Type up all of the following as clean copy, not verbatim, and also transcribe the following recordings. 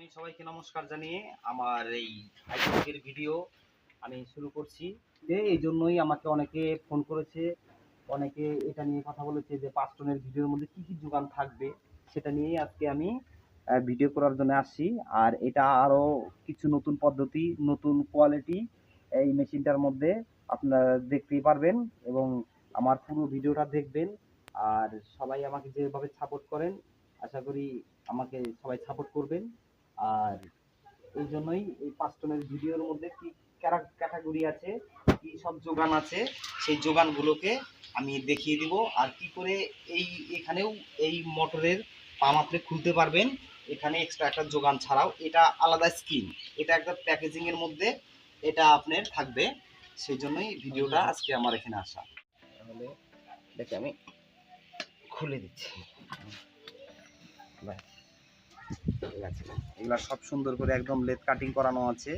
আমি সবাইকে নমস্কার জানিয়ে আমার এই হাইড্রোলিকের ভিডিও আমি শুরু করছি। এই জন্যই আমাকে অনেকে ফোন করেছে, অনেকে এটা নিয়ে কথা বলেছে যে 5 টনের ভিডিওর মধ্যে কি কি যোগান থাকবে, সেটা নিয়েই আজকে আমি ভিডিও করার জন্য আসছি। আর এটা আরও কিছু নতুন পদ্ধতি, নতুন কোয়ালিটি এই মেশিনটার মধ্যে আপনারা দেখতেই পারবেন এবং আমার পুরো ভিডিওটা দেখবেন। আর সবাই আমাকে যেভাবে সাপোর্ট করেন, আশা করি আমাকে সবাই সাপোর্ট করবেন। আর এই জন্যই এই 5 টনের ভিডিওর মধ্যে কি ক্যাটাগরি আছে, কি সব যোগান আছে, সেই যোগানগুলোকে আমি দেখিয়ে দিব। আর কি করে এখানেও এই মোটরের পাম্প আপনি খুলতে পারবেন। এখানে এক্সট্রা একটা যোগান ছাড়াও এটা আলাদা স্কিম, এটা একটা প্যাকেজিংয়ের মধ্যে এটা আপনার থাকবে। সেই জন্যই ভিডিওটা আজকে আমার এখানে আসা। তাহলে দেখে আমি খুলে দিচ্ছি। ঠিক আছে, এগুলা সব সুন্দর করে একদম লেদ কাটিং করানো আছে।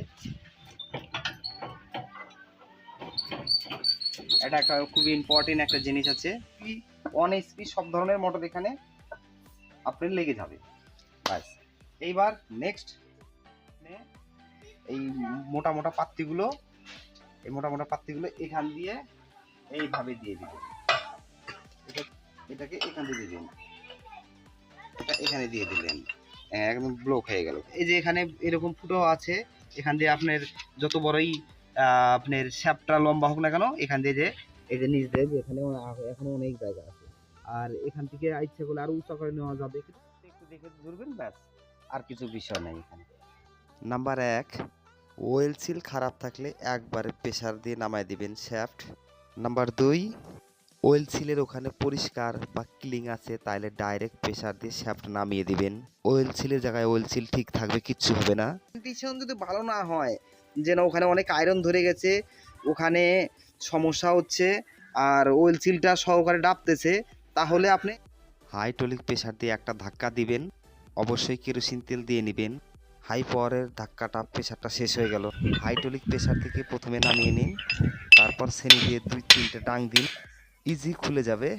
এটা একটা খুবই ইম্পর্টেন্ট একটা জিনিস আছে, 1 HP সব ধরনের মোটর এখানে আপনার লেগে যাবে। বাস, এইবার নেক্সট এই মোটা মোটা পাত্তিগুলো, এখান দিয়ে এইভাবে দিয়ে দিবেন। এটাকে এখান দিয়ে দিবেন, এটা এখানে দিয়ে দিলেন, একদম ব্লক হয়ে গেল। এই যে এখানে এরকম ফুটো আছে, এখান দিয়ে আপনার যত বড়ই আপনার শ্যাপটা লম্বা হোক না কেন, এখান দিয়ে যে এই যে নিচ দিয়ে এখানে এখনো অনেক জায়গা আছে। আর এখান থেকে ইচ্ছা করলে আরো উঁচা করে নেওয়া যাবে, একটু দেখে ধরবেন, ব্যাস, আর কিছু বিষয় নাই এখানে। নাম্বার 1, ওয়েল সিল খারাপ থাকলে একবারে প্রেসার দিয়ে নামায় দিবেন শ্যাফট। নাম্বার 2, ওয়েল সিলের ওখানে পরিষ্কার বা ক্লিন আছে তাইলে ডাইরেক্ট প্রেসার দিয়ে শ্যাফট নামিয়ে দিবেন। ওয়েল সিলের জায়গায় ওয়েল সিল ঠিক থাকবে, কিচ্ছু হবে না। কন্ডিশন যদি ভালো না হয়, যেন ওখানে অনেক আয়রন ধরে গেছে, ওখানে সমস্যা হচ্ছে আর ওয়েল সিলটা সহকারে ডাবতেছে, তাহলে আপনি হাইড্রোলিক প্রেসার দিয়ে একটা ধাক্কা দিবেন। অবশ্যই কেরোসিন তেল দিয়ে নেবেন। হাই পাওয়ারের ধাক্কাটা প্রেসারটা শেষ হয়ে গেল। হাইড্রোলিক প্রেসার থেকে প্রথমে নামিয়ে নিন, তারপর শ্রেণী দিয়ে 2-3টে ডাং দিন, ইজি খুলে যাবে।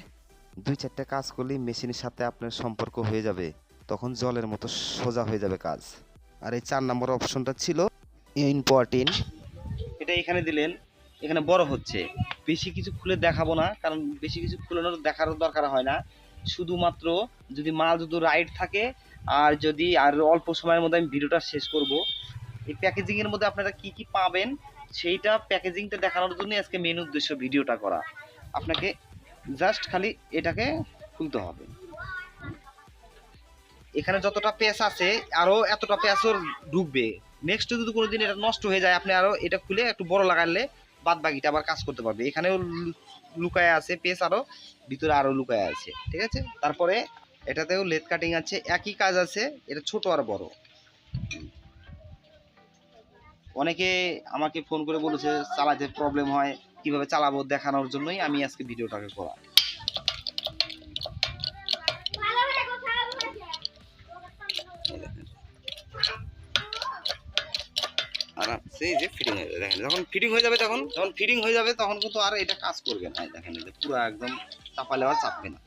2-4টে কাজ করলেই মেশিনের সাথে আপনার সম্পর্ক হয়ে যাবে, তখন জলের মতো সোজা হয়ে যাবে কাজ। আর এই 4 নম্বর অপশনটা ছিল ইম্পর্টেন্ট, এটা এখানে দিলেন, এখানে বড় হচ্ছে। বেশি কিছু খুলে দেখাবো না, কারণ বেশি কিছু খুলানোর দেখার দরকার হয় না। শুধুমাত্র যদি মাল যদি রাইট থাকে আর যদি আর অল্প সময়ের মধ্যে আমি ভিডিওটা শেষ করব। এই প্যাকেজিংয়ের মধ্যে আপনারা কি কি পাবেন সেইটা প্যাকেজিংটা দেখানোর জন্য আজকে মেন উদ্দেশ্য ভিডিওটা করা। আপনাকে জাস্ট খালি এটাকে খুলতে হবে। এখানে যতটা পেঁচ আছে আরো এতটা পেঁচও ঢুকবে। নেক্সট যদি কোনোদিন এটা নষ্ট হয়ে যায়, আপনি আরো এটা খুলে একটু বড় লাগালে বাদ বাকিটা আবার কাজ করতে পারবে। এখানেও লুকায় আছে পেঁচ, আরো ভিতরে আরো লুকায় আছে। ঠিক আছে, তারপরে এটাতেও লেদ কাটিং আছে, একই কাজ আছে, এটা ছোট আর বড়। অনেকে আমাকে ফোন করে বলেছে চালাতে প্রবলেম হয়, কিভাবে চালাবো দেখানোর জন্যই আমি আজকে ভিডিওটাকে করা। আরামসে যে ফিটিং হয়ে যাবে, দেখেন যখন ফিটিং হয়ে যাবে তখন কিন্তু আর এটা কাজ করবে না। দেখেন পুরো একদম চাপালে আর চাপবে না,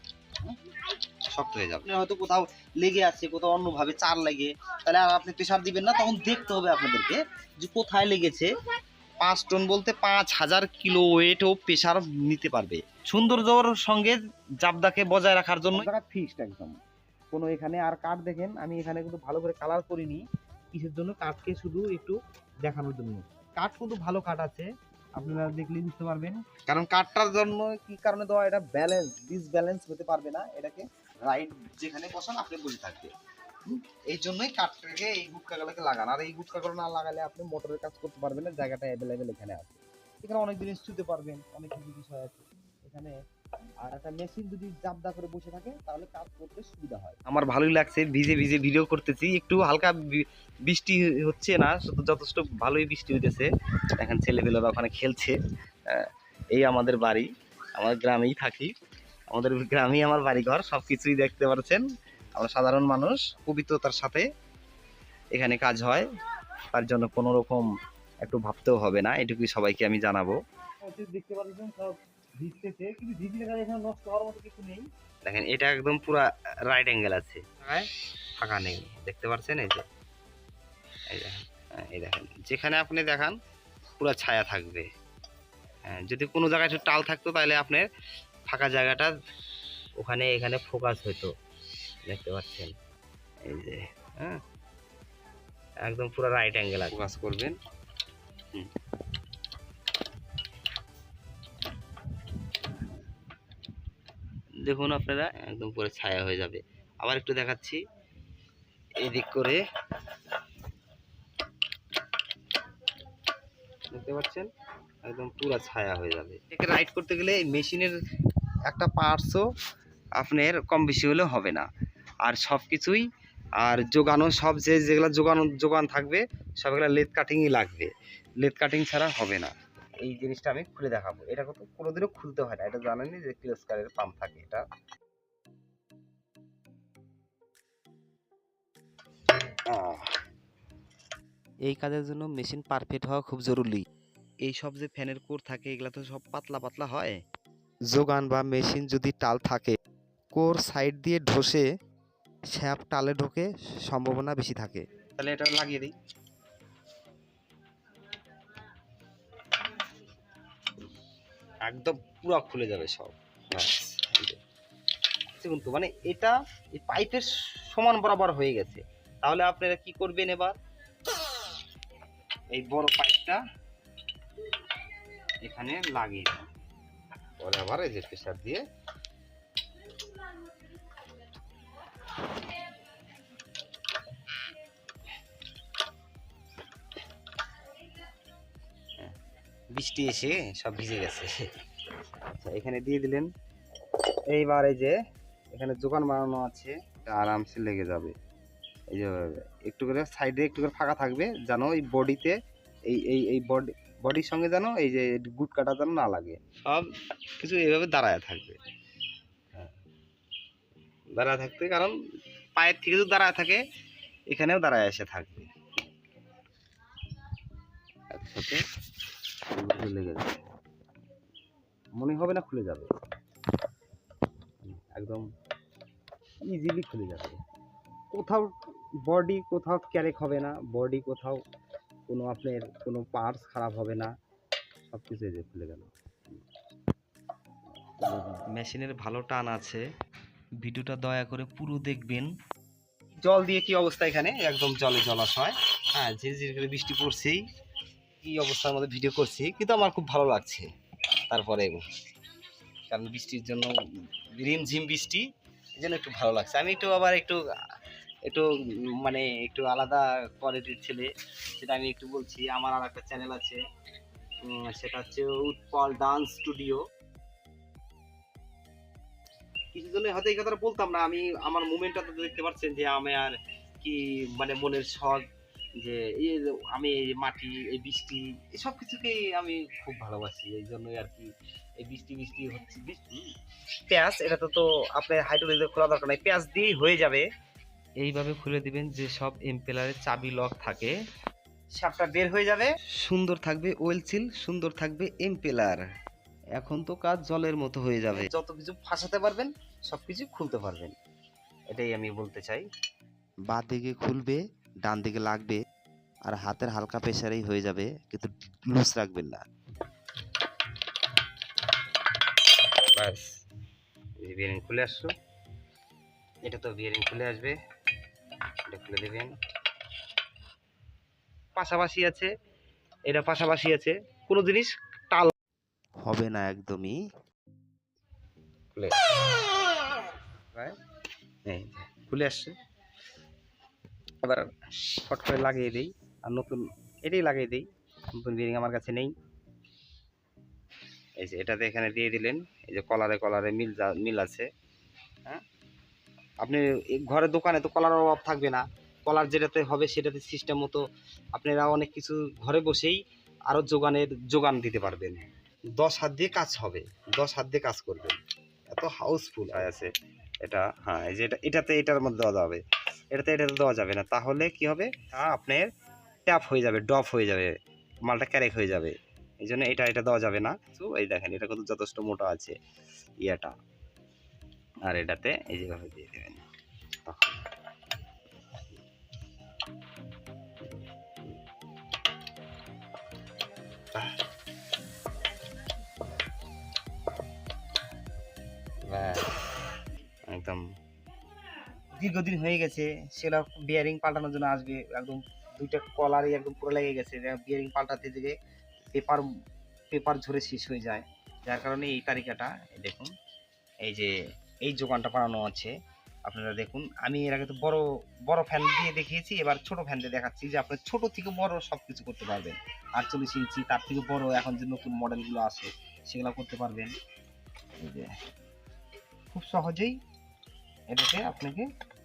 শক্ত হয়ে যাবে। হয়তো কোথাও লেগে আছে, কোথাও অন্যভাবে চার লেগে, তাহলে আর আপনি প্রেসার দিবেন না, তখন দেখতে হবে আপনাদেরকে যে কোথায় লেগেছে। 5 টন বলতে 5000 কিলো ওয়েটও প্রেসার নিতে পারবে। সৌন্দর্যর সঙ্গে জাবদাকে বজায় রাখার জন্য ফিক্সড একদম। কোনো এখানে আর কাঠ দেখেন, আমি এখানে কিন্তু ভালো করে কালার করিনি। কিসের জন্য? কাঠকে শুধু একটু দেখানোর জন্য। কাঠ কিন্তু ভালো কাঠ আছে, আপনারা দেখলেই বুঝতে পারবেন। কারণ কাঠটার জন্য কি কারণে দেওয়া, এটা ব্যালেন্স ডিসব্যালেন্স হতে পারবে না, এটাকে রাইট যেখানে বসান আপনি বসে থাকবে। এই জন্যই কাঠটাকে এই গুটকাগুলোকে লাগান। আর এই গুটকাগুলো না লাগালে আপনি মোটরের কাজ করতে পারবেন না। জায়গাটা অ্যাভেলেবেল এখানে আছে, এখানে অনেক জিনিস ছুঁতে পারবেন, অনেক কিছু বিষয় আছে এখানে। আর একটা মেশিন যদি জাবদা করে বসে থাকে তাহলে কাজ করতে সুবিধা হয়। আমার ভালোই লাগছে, ভিজে ভিজে ভিডিও করতেছি। একটু হালকা বৃষ্টি হচ্ছে না, শুধু যথেষ্ট ভালোই বৃষ্টি হইতেছে। দেখেন ছেলেপেলেরা ওখানে খেলছে। এই আমাদের বাড়ি, আমার গ্রামেই থাকি, আমাদের গ্রামেই আমার বাড়িঘর, সবকিছুই দেখতে পাচ্ছেন। আমরা সাধারণ মানুষ, পবিত্রতার সাথে এখানে কাজ হয়, তার জন্য কোনো রকম একটু ভাবতেও হবে না, এটুকুই সবাইকে আমি জানাবো। দেখতে পাচ্ছেন সব ভিজতেছে, কিন্তু ভিজলে এখানে নষ্ট হওয়ার মতো কিছু নেই। দেখেন এটা একদম পুরো রাইট অ্যাঙ্গেল আছে, ফাঁকা নেই, দেখতে পাচ্ছেন। এই যে এই দেখেন, এই দেখেন যেখানে আপনি দেখান পুরো ছায়া থাকবে। হ্যাঁ, যদি কোনো জায়গায় একটু টাল থাকতো তাহলে আপনার ফাঁকা জায়গাটা ওখানে এখানে ফোকাস হতো, দেখতে পাচ্ছেন এই যে। হ্যাঁ, একদম পুরো রাইট অ্যাঙ্গেল ফোকাস করবেন। দেখুন আপনারা একদম পুরো ছায়া হয়ে যাবে। আবার একটু দেখাচ্ছি এদিক করে, দেখতে পাচ্ছেন একদম পুরো ছায়া হয়ে যাবে। এটাকে রাইট করতে গেলে মেশিনের একটা পার্টসও আপনার কম বেশি হলেও হবে না, আর সব কিছুই আর যোগানো সব যেগুলো যোগান থাকবে সবগুলো লেদ কাটিংই লাগবে, লেদ কাটিং ছাড়া হবে না। এই জিনিসটা আমি খুলে দেখাবো। এটা কত কোনোদিনও খুলতে হয় না, এটা জানেননি যে ক্লোজ কারের পাম্প থাকে এটা। এই কাজের জন্য মেশিন পারফেক্ট হওয়া খুব জরুরি। এই সব যে ফ্যানের কোর থাকে এগুলো তো সব পাতলা পাতলা হয়। যোগান বা মেশিন যদি টাল থাকে, কোর সাইড দিয়ে ঢসে শ্যাপ টালে ঢোকে সম্ভাবনা বেশি থাকে। তাহলে এটা লাগিয়ে দিই। একদম পুরো খুলে যাবে সব। দেখুন তো, মানে এটা এই পাইপের সমান বরাবর হয়ে গেছে। তাহলে আপনারা কি করবেন, এবার এই বড় পাইপটা এখানে লাগিয়ে দেন, পরে আবার এই যে প্রেসার দিয়ে বৃষ্টি এসে সব ভিজে গেছে। আচ্ছা, এখানে দিয়ে দিলেন। এইবার এই যে এখানে যোগান বানানো আছে, এটা আরামসে লেগে যাবে। এই যে একটু করে সাইডে একটু করে ফাঁকা থাকবে, যেন এই বডিতে এই বডির সঙ্গে যেন এই যে গুট কাটা যেন না লাগে, সব কিছু এইভাবে দাঁড়ায় থাকবে। দাঁড়ায় থাকতে, কারণ পায়ের থেকে যদি দাঁড়ায় থাকে এখানেও দাঁড়ায় এসে থাকবে, একসাথে লেগে যাবে, মনে হবে না খুলে যাবে, একদম ইজিলি খুলে যাবে। কোথাও বডি কোথাও ক্যারেক হবে না, বডি কোথাও কোনো আপনার কোনো পার্টস খারাপ হবে না, সব কিছু এই যে খুলে গেল। মেশিনের ভালো টান আছে, ভিডিওটা দয়া করে পুরো দেখবেন। জল দিয়ে কি অবস্থা, এখানে একদম জলে জলাশয়। হ্যাঁ, ঝিরঝির করে বৃষ্টি পড়ছেই, কি অবস্থার মধ্যে ভিডিও করছি, কিন্তু আমার খুব ভালো লাগছে। তারপরে কারণ বৃষ্টির জন্য রিমঝিম বৃষ্টি, এই জন্য একটু ভালো লাগছে। আমি একটু আবার একটু একটু মানে একটু আলাদা কোয়ালিটির ছেলে, সেটা আমি একটু বলছি। আমার আর একটা চ্যানেল আছে, সেটা হচ্ছে উৎপল ডান্স স্টুডিও। কিছু জন্য হয়তো এই কথাটা বলতাম না, আমি আমার মুভমেন্টটা তো দেখতে পাচ্ছেন যে আমি আর কি মানে মনের শখ, যে এই যে আমি এই মাটি, এই বৃষ্টি, এই সব কিছুকেই আমি খুব ভালোবাসি। এই জন্যই আর কি এই বৃষ্টি বৃষ্টি হচ্ছে। পেঁয়াজ এটা তো আপনার হাইড্রোলিক খোলা দরকার নাই, পেঁয়াজ দিয়েই হয়ে যাবে। এইভাবে খুলে দিবেন, যে সব এম্পেলারের চাবি লক থাকে সাপটা বের হয়ে যাবে। সুন্দর থাকবে ওয়েল সিল, সুন্দর থাকবে এম্পেলার। এখন তো কাজ জলের মতো হয়ে যাবে। যত কিছু ফাঁসাতে পারবেন সবকিছু খুলতে পারবেন, এটাই আমি বলতে চাই। বাঁ দিকে খুলবে, ডান দিকে লাগবে, আর হাতের হালকা প্রেসারেই হয়ে যাবে, কিন্তু লুজ রাখবেন না। বাস, বিয়ারিং খুলে আসলো, এটা তো বিয়ারিং খুলে আসবে, এটা খুলে দেবেন। পাশাপাশি আছে, এটা পাশাপাশি আছে, কোনো জিনিস টাল হবে না একদমই। খুলে এই যে খুলে আসছে। এবার ফট করে লাগিয়ে দিই, আর নতুন এটাই লাগিয়ে দিই, নতুন বিয়ারিং আমার কাছে নেই। এই যে এটাতে এখানে দিয়ে দিলেন, এই যে কলারে কলারে মিল আছে। হ্যাঁ, আপনি ঘরের দোকানে তো কলার অভাব থাকবে না, কলার যেটাতে হবে সেটাতে সিস্টেম মতো আপনারা অনেক কিছু ঘরে বসেই আরও যোগান দিতে পারবেন। 10 হাত দিয়ে কাজ হবে, 10 হাত দিয়ে কাজ করবেন, এত হাউসফুল আছে এটা। হ্যাঁ, এই যে এটাতে এটার মধ্যে দেওয়া যাবে, এটাতে দেওয়া যাবে না, তাহলে কি হবে, আপনার ট্যাপ হয়ে যাবে, ড্রপ হয়ে যাবে, মালটা ক্যারেক হয়ে যাবে। এই জন্য এটা দেওয়া যাবে না। তো এই দেখেন এটা কিন্তু যথেষ্ট মোটা আছে ইয়াটা, আর এটাতে এই যেভাবে দিয়ে দেবেন। একদম দীর্ঘদিন হয়ে গেছে, সেটা বিয়ারিং পাল্টানোর জন্য আসবে। একদম দুইটা কলারই একদম পুরো লেগে গেছে, বিয়ারিং পাল্টাতে দিলে পেপার পেপার ঝরে শেষ হয়ে যায়। যার কারণে এই তালিকাটা দেখুন, এই যে এই যোগানটা বানানো আছে। আপনারা দেখুন, আমি এর আগে তো বড় বড় ফ্যান দিয়ে দেখিয়েছি, এবার ছোট ফ্যান দিয়ে দেখাচ্ছি যে আপনার ছোট থেকে বড় সবকিছু করতে পারবেন। 48 ইঞ্চি, তার থেকে বড় এখন যে নতুন মডেলগুলো আসে সেগুলো করতে পারবেন। এই যে খুব সহজেই এটাকে আপনাকে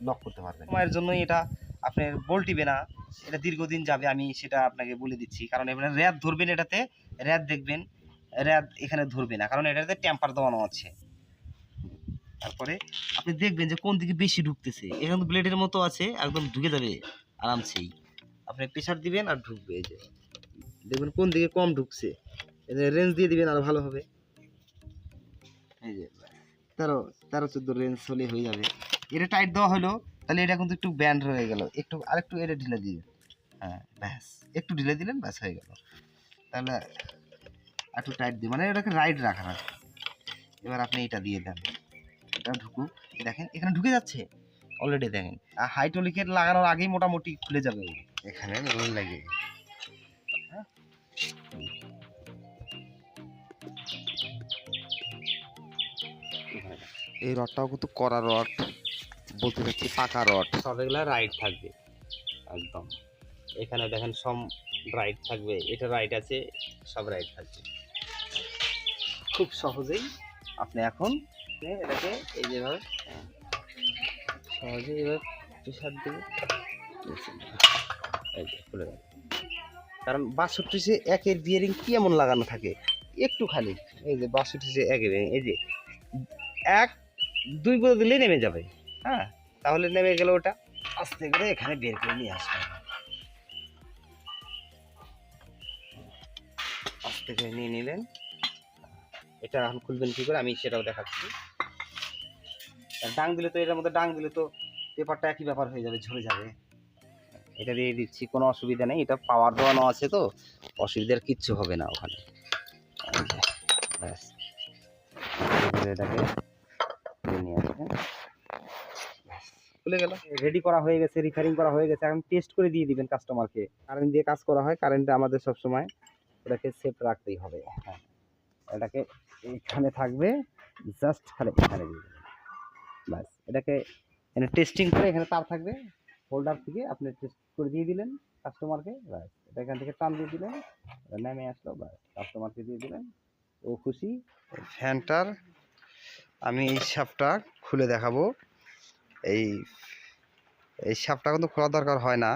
লক করতে পারবেন। সময়ের জন্য এটা আপনার বল্টিবে না, এটা দীর্ঘদিন যাবে, আমি সেটা আপনাকে বলে দিচ্ছি। কারণ এবারে র্যাদ ধরবেন, এটাতে র্যাদ দেখবেন, র্যাদ এখানে ধরবে না, কারণ এটাতে টেম্পার দেওয়ানো আছে। তারপরে আপনি দেখবেন যে কোন দিকে বেশি ঢুকতেছে, এখানে ব্লেডের মতো আছে, একদম ঢুকে যাবে আরামসেই। আপনি প্রেসার দিবেন আর ঢুকবে। এই যে দেখবেন কোন দিকে কম ঢুকছে, এদের রেঞ্জ দিয়ে দিবেন আর ভালো হবে। এই যে 13-14 রেঞ্জ হলে হয়ে যাবে। এটা টাইট দেওয়া হলো, তাহলে এটা কিন্তু একটু ব্যান্ড হয়ে গেল, একটু আরেকটু এটা ঢিলে দিয়ে, হ্যাঁ ব্যাস একটু ঢিলে দিলেন, ব্যাস হয়ে গেল। তাহলে একটু টাইট দিয়ে, মানে এটাকে রাইট রাখা না। এবার আপনি এটা দিয়ে দেন, এটা ঢুকুক, দেখেন এখানে ঢুকে যাচ্ছে অলরেডি, দেখেন। আর হাইড্রোলিকের লাগানোর আগেই মোটামুটি খুলে যাবে এখানে লাগে। হ্যাঁ, এই রডটাও কিন্তু কড়া রড, বলতে চাচ্ছি পাকা রড। সব এগুলা রাইট থাকবে একদম। এখানে দেখেন সব রাইট থাকবে, এটা রাইট আছে, সব রাইট থাকবে। খুব সহজেই আপনি এখন এটাকে এই যেভাবে সহজেই এবার প্রেসার দিয়ে এই যে খুলে যাবে। কারণ 62 একের বিয়ারিং কি এমন লাগানো থাকে একটু খালি, এই যে 62 একের, এই যে 1-2 করে দিলেই নেমে যাবে। হ্যাঁ, তাহলে নেমে গেলে ওটা আস্তে করে এখানে বের করে নিয়ে আসবে, আস্তে করে নিয়ে নিলেন। এটা এখন খুলবেন কি করে আমি সেটাও দেখাচ্ছি। ডাং দিলে তো, এটার মধ্যে ডাং দিলে তো পেপারটা একই ব্যাপার হয়ে যাবে, ঝরে যাবে। এটা দিয়ে দিচ্ছি, কোনো অসুবিধা নেই, এটা পাওয়ার দেওয়ানো আছে তো অসুবিধার কিচ্ছু হবে না ওখানে। ব্যাস এটাকে নিয়ে আসবেন, খুলে গেল। রেডি করা হয়ে গেছে, রিফারিং করা হয়ে গেছে, এখন টেস্ট করে দিয়ে দিবেন কাস্টমারকে। কারেন্ট দিয়ে কাজ করা হয়, কারেন্টটা আমাদের সবসময় এটাকে সেফ রাখতেই হবে। হ্যাঁ, এটাকে এখানে থাকবে, জাস্ট খালি এখানে দিয়ে দেবেন, ব্যাস। এটাকে এখানে টেস্টিং করে এখানে তার থাকবে, হোল্ডার থেকে আপনি টেস্ট করে দিয়ে দিলেন কাস্টমারকে, ব্যাস। এটা এখান থেকে টান দিয়ে দিলেন, নেমে আসলো, ব্যাস কাস্টমারকে দিয়ে দিলেন, ও খুশি। ফ্যানটার আমি এই শ্যাফটটা খুলে দেখাবো। এই শ্যাফটটা কিন্তু খোলা দরকার হয় না,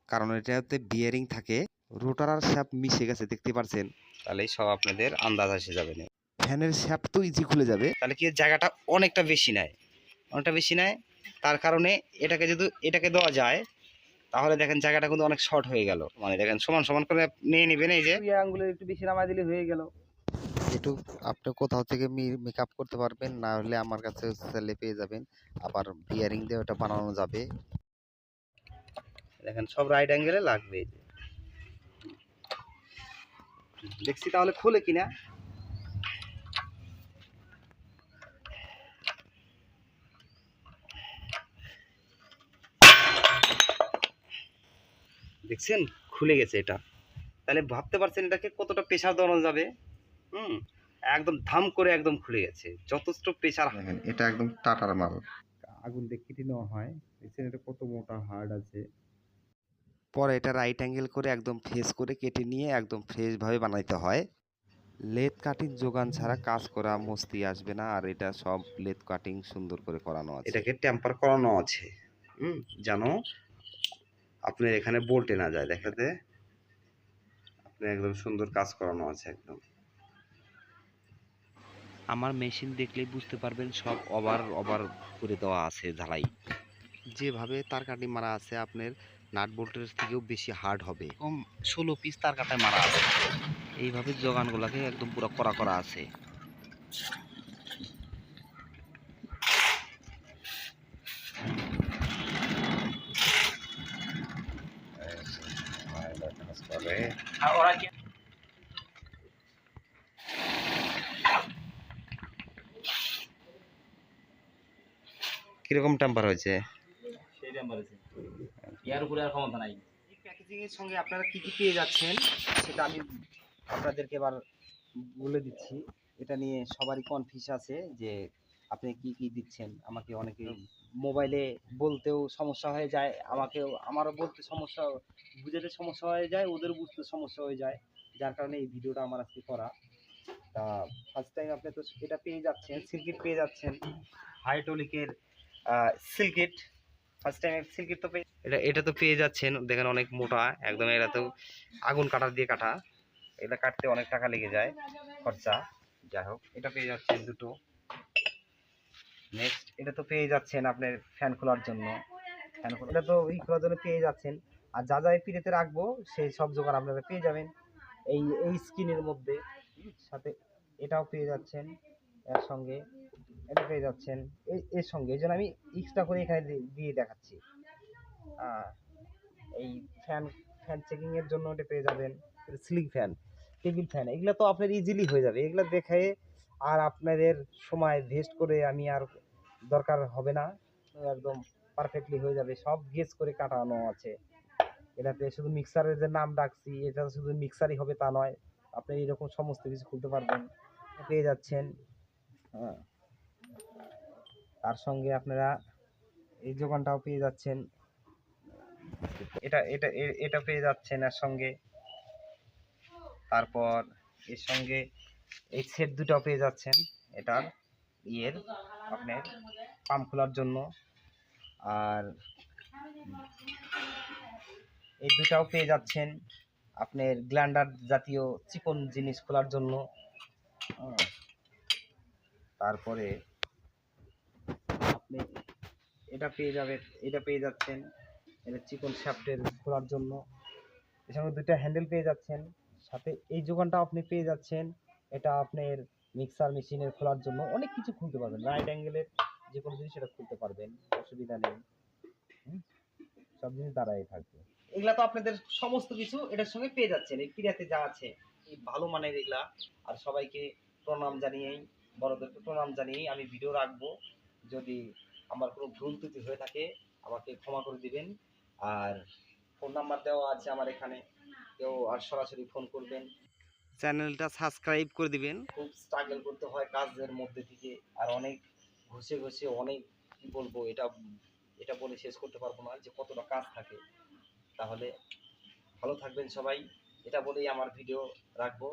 কারণ এটাতে বিয়ারিং থাকে, রোটার আর শ্যাফট মিশে গেছে, দেখতে পারছেন। তাহলেই সব আপনাদের আন্দাজ এসে যাবে না। ফ্যানের শ্যাফট তো ইজি খুলে যাবে। তাহলে কি জায়গাটা অনেকটা বেশি নেয়, অনেকটা বেশি নেয়, তার কারণে এটাকে যদি এটাকে দেওয়া যায় তাহলে দেখেন জায়গাটা কিন্তু অনেক শর্ট হয়ে গেল। মানে দেখেন সমান সমান করে নিয়ে নেবেন, এই যে আঙ্গুলে একটু বেশি নামাই দিলে হয়ে গেল। একটু আপনি কোথাও থেকে মেকআপ করতে পারবেন, না হলে আমার কাছে সেলে পেয়ে যাবেন, আবার বিয়ারিং দিয়ে ওটা বানানো যাবে। দেখেন সব রাইট অ্যাঙ্গেলে লাগবে, দেখছি তাহলে খুলে কিনা। দেখছেন খুলে গেছে এটা, তাহলে ভাবতে পারছেন এটাকে কতটা প্রেসার দেওয়ানো যাবে। একদম ধাম করে একদম খুলে গেছে, যথেষ্ট প্রেসার। দেখেন এটা একদম টাটার মাল, আগুন দিয়ে কেটে নেওয়া হয়, দেখছেন এটা কত মোটা হার্ড আছে। পরে এটা রাইট অ্যাঙ্গেল করে একদম ফ্রেশ করে কেটে নিয়ে একদম ফ্রেশ ভাবে বানাইতে হয়। লেদ কাটিং যোগান ছাড়া কাজ করা মস্তি আসবে না, আর এটা সব লেদ কাটিং সুন্দর করে করানো আছে। এটাকে টেম্পার করানো আছে, যেন আপনার এখানে বলতে না যায়, দেখাতে আপনি একদম সুন্দর কাজ করানো আছে একদম। আমার মেশিন দেখলেই বুঝতে পারবেন সব ওভার করে দেওয়া আছে ঝালাই। যেভাবে তার কাটি মারা আছে আপনার নাট বোল্টের থেকেও বেশি হার্ড হবে। কম 16 পিস তার কাটায় মারা আছে। এইভাবে যোগানগুলোকে একদম পুরো করা করা আছে। কিরকম টেম্পার হয়েছে? সেই টেম্পার আছে, এর উপরে আর ক্ষমতা নাই। এই প্যাকেজিং এর সঙ্গে আপনারা কি কি পেয়ে যাচ্ছেন সেটা আমি আপনাদেরকে এবার বলে দিচ্ছি। এটা নিয়ে সবারই কনফিউজ আছে যে আপনি কি কি দিচ্ছেন। আমাকে অনেকে মোবাইলে বলতেও সমস্যা হয়ে যায়, আমারও বলতে সমস্যা, বুঝাতে সমস্যা হয়ে যায়, ওদের বুঝতে সমস্যা হয়ে যায়, যার কারণে এই ভিডিওটা আমার আজকে করা। তা ফার্স্ট টাইম আপনি তো এটা পেয়ে যাচ্ছেন, সিলকিট পেয়ে যাচ্ছেন, হাইড্রোলিকের সিলকিট। ফার্স্ট টাইম সিলকিট তো এটা তো পেয়ে যাচ্ছেন, দেখেন অনেক মোটা একদম, এটা তো আগুন কাটার দিয়ে কাটা, এটা কাটতে অনেক টাকা লেগে যায় খরচা। যাই হোক, এটা পেয়ে যাচ্ছেন দুটো। নেক্সট এটা তো পেয়ে যাচ্ছেন আপনার ফ্যান খোলার জন্য, এটা তো খোলার জন্য পেয়ে যাচ্ছেন। আর যা যা পিড়েতে রাখবো সেই সব জোগাড় আপনারা পেয়ে যাবেন এই স্ক্রিনের মধ্যে। সাথে এটাও পেয়ে যাচ্ছেন এর সঙ্গে, এটা পেয়ে যাচ্ছেন এর সঙ্গে। এই জন্য আমি এক্সট্রা করে এখানে দিয়ে দেখাচ্ছি। এই ফ্যান ফ্যান চেকিং এর জন্য এটা পেয়ে যাবেন। সিলিং ফ্যান, টেবিল ফ্যান, এগুলো তো আপনার ইজিলি হয়ে যাবে। এগুলো দেখে আর আপনাদের সময় ভেস্ট করে আমি আর দরকার হবে না, একদম পারফেক্টলি হয়ে যাবে। সব গেজ করে কাটানো আছে এটাতে। শুধু মিক্সারের যে নাম ডাকছি, এটা শুধু মিক্সারই হবে তা নয়, আপনি এরকম সমস্ত কিছু খুলতে পারবেন, পেয়ে যাচ্ছেন। হ্যাঁ, তার সঙ্গে আপনারা এই যোগানটাও পেয়ে যাচ্ছেন, এটা এটা এটা পেয়ে যাচ্ছেন এর সঙ্গে। তারপর এর সঙ্গে এই সেট দুটাও পেয়ে যাচ্ছেন, এটার ইয়ের আপনার পাম্প খোলার জন্য। আর এই দুটাও পেয়ে যাচ্ছেন আপনার গ্ল্যান্ডার জাতীয় চিকন জিনিস খোলার জন্য। তারপরে আপনি এটা পেয়ে যাবেন, এটা পেয়ে যাচ্ছেন, এটা চিকন শ্যাফটের খোলার জন্য। এর সঙ্গে দুটো হ্যান্ডেল পেয়ে যাচ্ছেন। সাথে এই যোগানটা আপনি পেয়ে যাচ্ছেন, এটা আপনার মিক্সার মেশিনের খোলার জন্য। অনেক কিছু খুলতে পারবেন, রাইট অ্যাঙ্গেলের যে কোনো জিনিস এটা খুলতে পারবেন, অসুবিধা নেই। সব জিনিস দাঁড়াই থাকবে। এগুলা তো আপনাদের সমস্ত কিছু এটার সঙ্গে পেয়ে যাচ্ছেন, এই পিড়াতে যা আছে এই ভালো মানের এগুলা। আর সবাইকে প্রণাম জানিয়েই, বড়দেরকে প্রণাম জানিয়েই আমি ভিডিও রাখবো। যদি আমার কোনো ভুল ত্রুটি হয়ে থাকে আমাকে ক্ষমা করে দিবেন। আর ফোন নাম্বার দেওয়া আছে আমার এখানে, কেউ আর সরাসরি ফোন করবেন। চ্যানেলটা সাবস্ক্রাইব করে দিবেন। খুব স্ট্রাগল করতে হয় কাজের মধ্যে থেকে, আর অনেক ঘষে ঘষে অনেক কি বলবো, এটা এটা বলে শেষ করতে পারবো না যে কতটা কাজ থাকে। তাহলে ভালো থাকবেন সবাই, এটা বলেই আমার ভিডিও রাখবো।